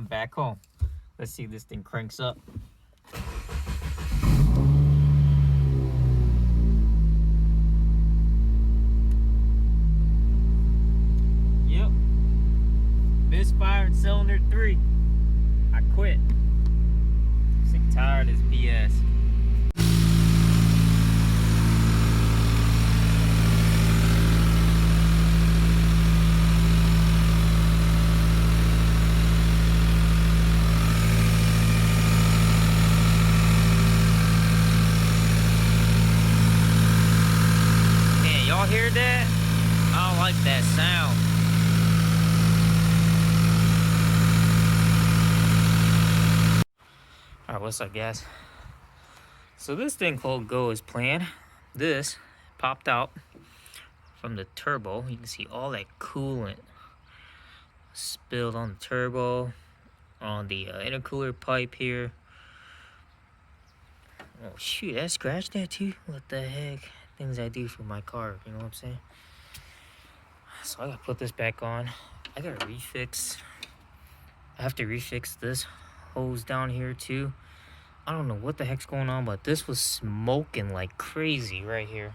I'm back home. Let's see if this thing cranks up. Yep. Misfire in cylinder 3. I quit. I'm sick and tired of this BS. Y'all hear that? I don't like that sound. Alright, what's up, guys? So this thing called go as planned. This popped out from the turbo. You can see all that coolant spilled on the turbo, on the intercooler pipe here. Oh shoot, I scratched that too. What the heck? Things I do for my car, you know what I'm saying? So I gotta put this back on. I gotta refix. I have to refix this hose down here too. I don't know what the heck's going on, but this was smoking like crazy right here.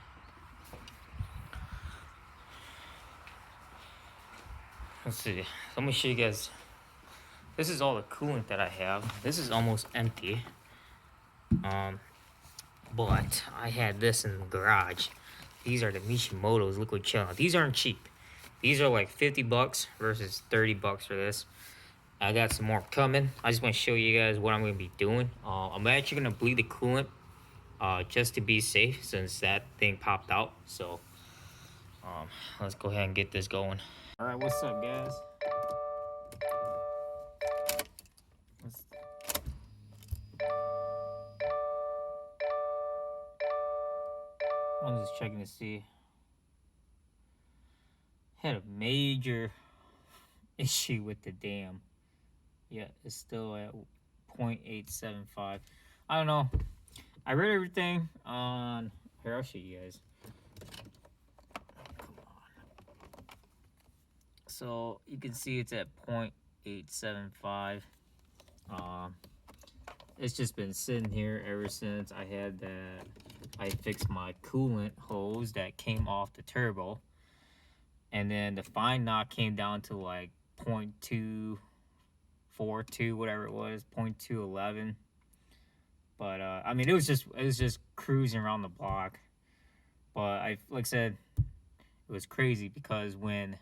Let's see. Let me show you guys. This is all the coolant that I have. This is almost empty. But I had this in the garage. These are the Mishimoto's liquid chill. These aren't cheap. These are like 50 bucks versus 30 bucks for this. I got some more coming. I just want to show you guys what I'm going to be doing. I'm actually going to bleed the coolant just to be safe since that thing popped out. So let's go ahead and get this going. All right, what's up, guys? I'm just checking to see. Had a major issue with the dam. Yeah, it's still at 0.875. I don't know. I read everything on. Here, I'll show you guys. Come on. So you can see it's at 0.875. It's just been sitting here ever since I had that. I fixed my coolant hose that came off the turbo, and then the fine knot came down to like 0.242, whatever it was, 0.211. But I mean, it was just cruising around the block. But like I said, it was crazy because when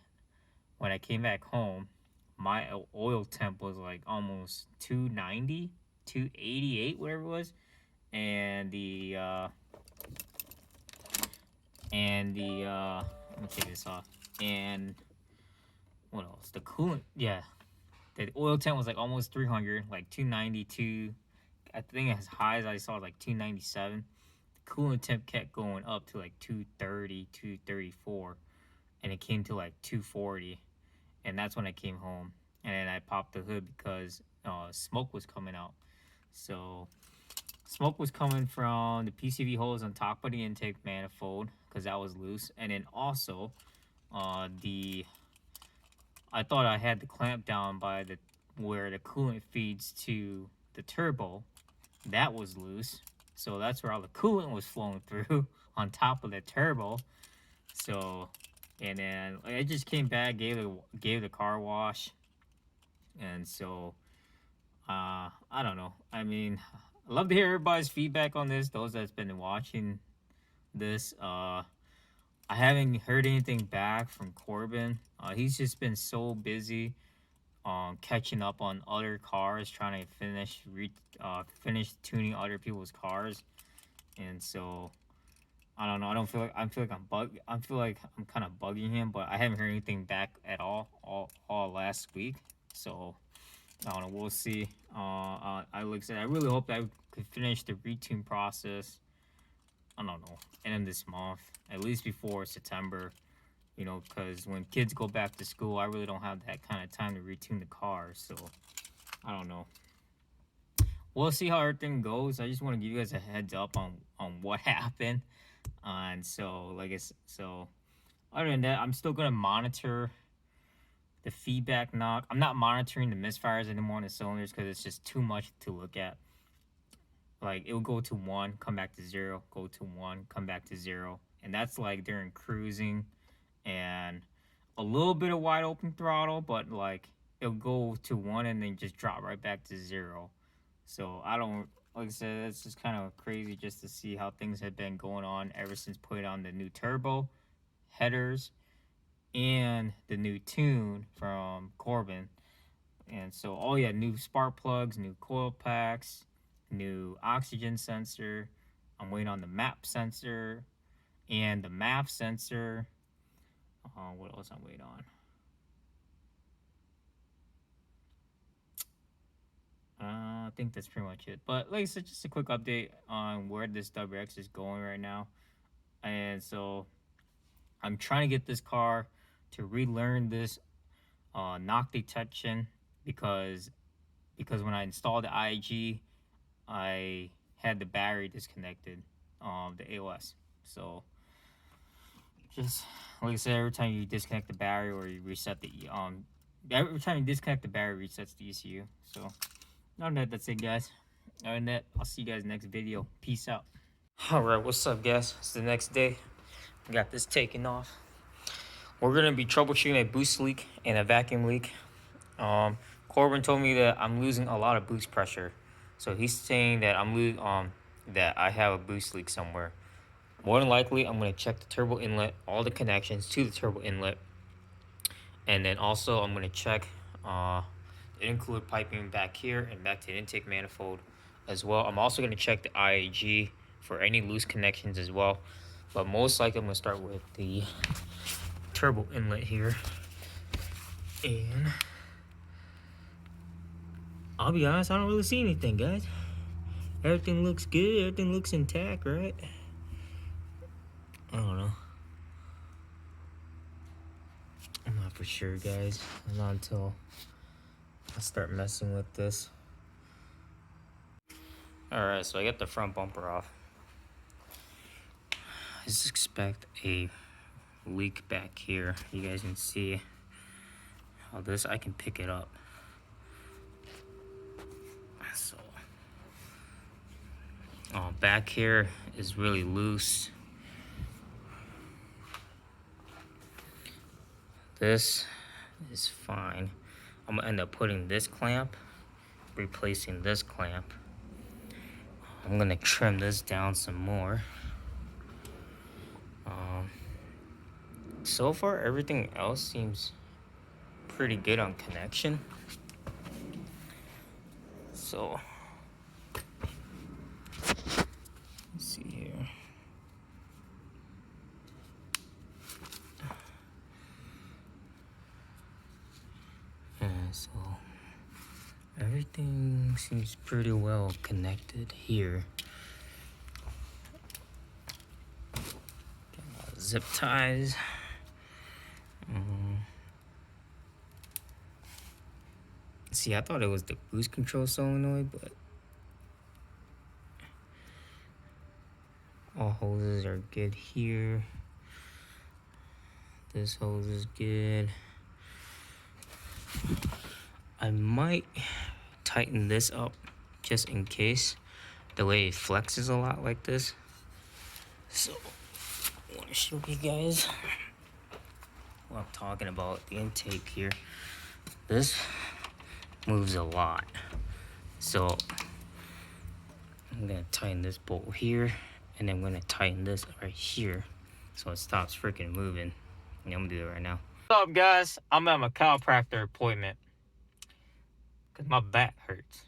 I came back home, my oil temp was like almost 290, 288, whatever it was, and the let me take this off. And what else? The coolant, yeah. The oil temp was like almost 300, like 292. I think as high as I saw like 297. The coolant temp kept going up to like 230, 234, and it came to like 240. And that's when I came home. And then I popped the hood because smoke was coming out. So smoke was coming from the PCV hose on top of the intake manifold because that was loose. And then also I thought I had the clamp down by where the coolant feeds to the turbo. That was loose. So that's where all the coolant was flowing through on top of the turbo. So, and then I just came back, gave the car wash. And so I don't know. I mean, I love to hear everybody's feedback on this, those that's been watching this. I haven't heard anything back from Corbin. He's just been so busy catching up on other cars, trying to finish tuning other people's cars. And so I don't know. I feel like I'm kind of bugging him, but I haven't heard anything back at all last week. So I don't know. We'll see. I really hope that I could finish the retune process. I don't know, end of this month, at least before September. You know, because when kids go back to school, I really don't have that kind of time to retune the car. So I don't know. We'll see how everything goes. I just want to give you guys a heads up on what happened. And so, other than that, I'm still gonna monitor the feedback knock. I'm not monitoring the misfires anymore in the cylinders because it's just too much to look at. Like, it will go to 1, come back to 0, go to 1, come back to 0. And that's like during cruising and a little bit of wide open throttle, but like it'll go to 1 and then just drop right back to 0. So I don't, like I said, it's just kind of crazy just to see how things have been going on ever since putting on the new turbo, headers, and the new tune from Corbin. And so, oh yeah, new spark plugs, new coil packs, new oxygen sensor. I'm waiting on the map sensor and the MAF sensor. What else I'm waiting on? I think that's pretty much it. But like I said, just a quick update on where this WRX is going right now. And so I'm trying to get this car to relearn this knock detection because when I installed the IG, I had the battery disconnected, the AOS. So just like I said, every time you disconnect the battery or you reset the every time you disconnect the battery, resets the ECU. So other than that, that's it, guys. Other than that, I'll see you guys next video. Peace out. Alright, what's up, guys? It's the next day. I got this taken off. We're gonna be troubleshooting a boost leak and a vacuum leak. Corbin told me that I'm losing a lot of boost pressure, so he's saying that that I have a boost leak somewhere. More than likely, I'm gonna check the turbo inlet, all the connections to the turbo inlet, and then also I'm gonna check the intercooler piping back here and back to the intake manifold as well. I'm also gonna check the IAG for any loose connections as well, but most likely I'm gonna start with the turbo inlet here. And I'll be honest, I don't really see anything, guys. Everything looks good, everything looks intact, right? I don't know. I'm not for sure, guys. Not until I start messing with this. Alright, so I got the front bumper off. I just expect a leak back here. You guys can see how this, I can pick it up. So, back here is really loose. This is fine. I'm gonna end up putting this clamp, replacing this clamp. I'm gonna trim this down some more. So far, everything else seems pretty good on connection. So, let's see here. So everything seems pretty well connected here. Got zip ties. See, I thought it was the boost control solenoid, but all hoses are good here. This hose is good. I might tighten this up just in case, the way it flexes a lot like this. So I want to show you guys what I'm talking about, the intake here. This moves a lot, so I'm gonna tighten this bolt here, and then I'm gonna tighten this right here so it stops freaking moving. And I'm gonna do it right now. What's up, guys? I'm at my chiropractor appointment because my back hurts.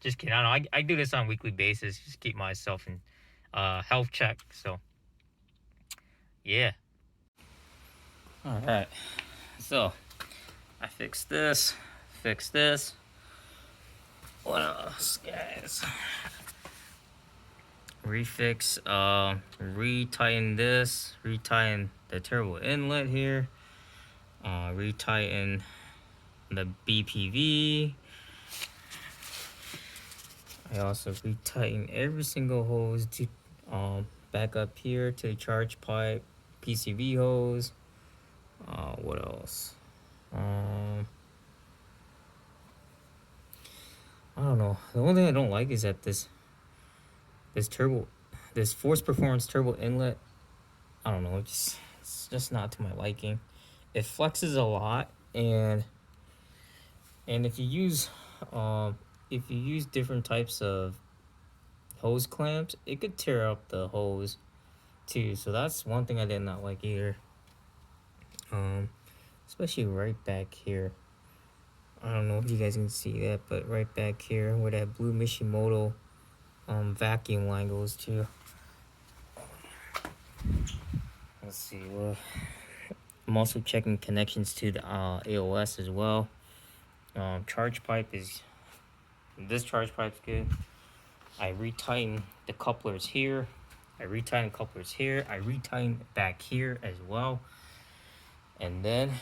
Just kidding. I don't know. I do this on a weekly basis, just keep myself in health check. So yeah. All right. So I fixed this. What else, guys? Refix, retighten this, retighten the turbo inlet here, retighten the BPV. I also retighten every single hose to back up here to the charge pipe, PCV hose. What else? I don't know. The only thing I don't like is that this force performance turbo inlet, I don't know, it's just not to my liking. It flexes a lot, and if you use different types of hose clamps, it could tear up the hose too. So that's one thing I did not like either. Especially right back here. I don't know if you guys can see that, but right back here where that blue Mishimoto vacuum line goes to. Let's see. Well, I'm also checking connections to the AOS as well. Charge pipe is, this charge pipe's good. I retighten the couplers here. I retighten back here as well. And then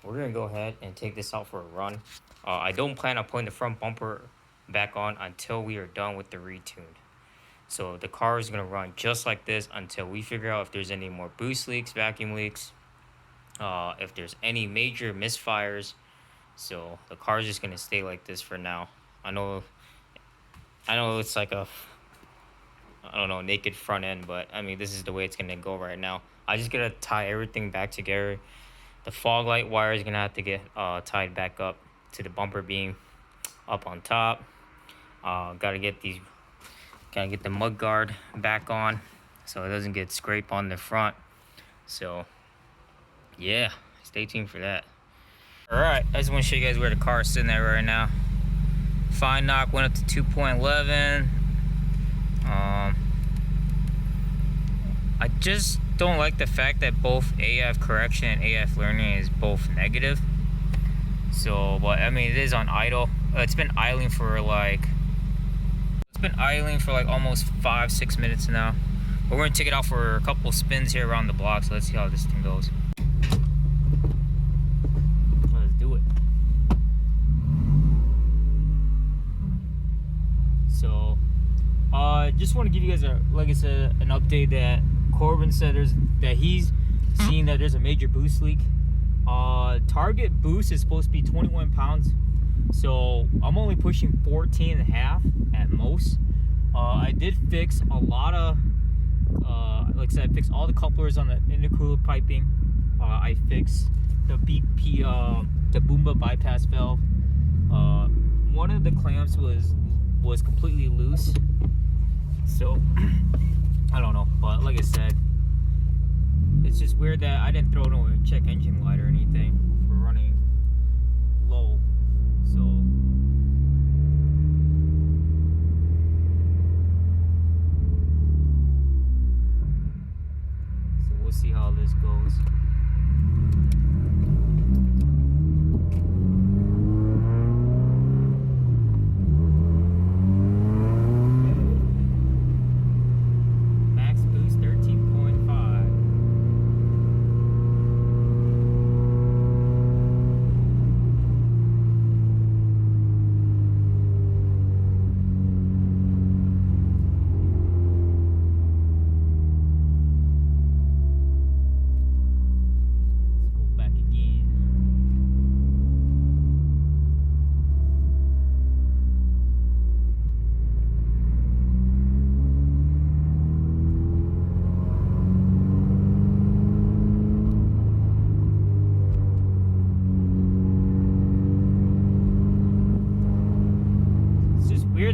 we're gonna go ahead and take this out for a run. I don't plan on putting the front bumper back on until we are done with the retune. So the car is gonna run just like this until we figure out if there's any more boost leaks, vacuum leaks, if there's any major misfires. So the car is just gonna stay like this for now. I know it's like a, I don't know, naked front end, but I mean, this is the way it's gonna go right now. I just gotta tie everything back together. The fog light wire is gonna have to get tied back up to the bumper beam up on top. Gotta get the mud guard back on so it doesn't get scraped on the front. So yeah, stay tuned for that. All right, I just want to show you guys where the car is sitting at right now. Fine knock went up to 2.11. I just don't like the fact that both AF correction and AF learning is both negative. So, but I mean, it is on idle. It's been idling for like almost 5-6 minutes now. But we're gonna take it out for a couple spins here around the block. So let's see how this thing goes. Let's do it. So, just want to give you guys an update that Corbin said that he's seen that there's a major boost leak. Target boost is supposed to be 21 pounds, so I'm only pushing 14.5 at most. I did fix a lot of, like I said, I fixed all the couplers on the intercooler piping. I fixed the the Boomba bypass valve. One of the clamps was completely loose, so I don't know, but like I said, it's just weird that I didn't throw no check engine light or anything for running low. So we'll see how this goes.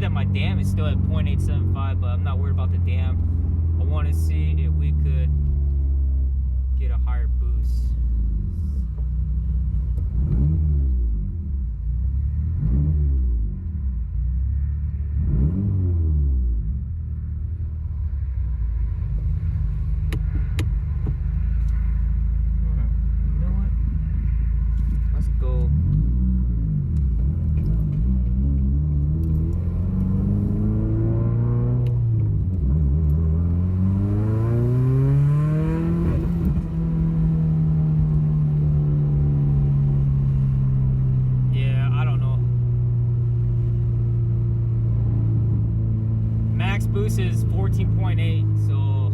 That my dam is still at 0.875, but I'm not worried about the dam. I want to see if we could get a higher boost. You know what? Let's go. Boost is 14.8, so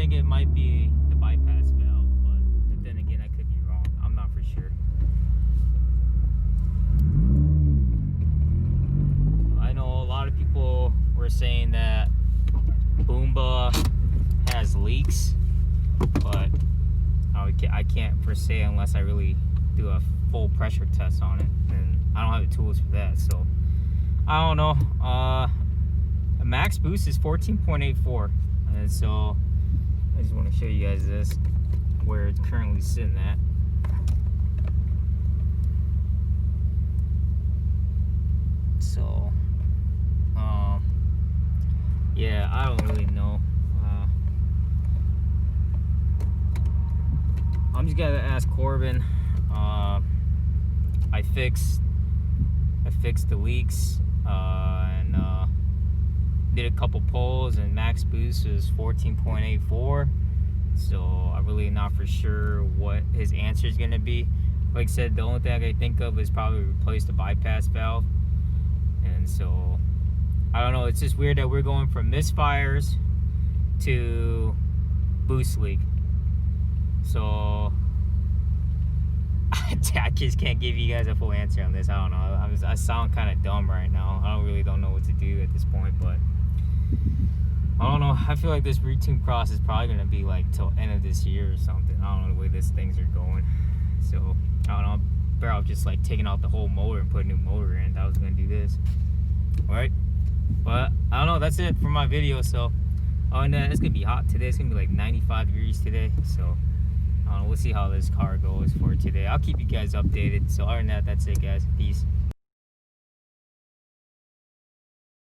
think it might be the bypass valve, but then again, I could be wrong. I'm not for sure. I know a lot of people were saying that Boomba has leaks, but I can't per se unless I really do a full pressure test on it, and I don't have the tools for that. So I don't know. A max boost is 14.84, and so I just want to show you guys this, where it's currently sitting at. So yeah, I don't really know. I'm just gonna ask Corbin. I fixed the leaks and did a couple pulls, and max boost is 14.84. So I'm really not for sure what his answer is gonna be. Like I said, the only thing I can think of is probably replace the bypass valve. And so I don't know. It's just weird that we're going from misfires to boost leak. So I just can't give you guys a full answer on this. I don't know. I sound kind of dumb right now. I don't know what to do at this point, but I don't know. I feel like this retune process is probably gonna be like till end of this year or something. I don't know the way these things are going. So I don't know. Better off just like taking out the whole motor and put a new motor in. I was gonna do this. All right, but I don't know. That's it for my video. So and it's gonna be hot today. It's gonna be like 95 degrees today. So I don't know, we'll see how this car goes for today. I'll keep you guys updated. So other than that, that's it, guys. Peace.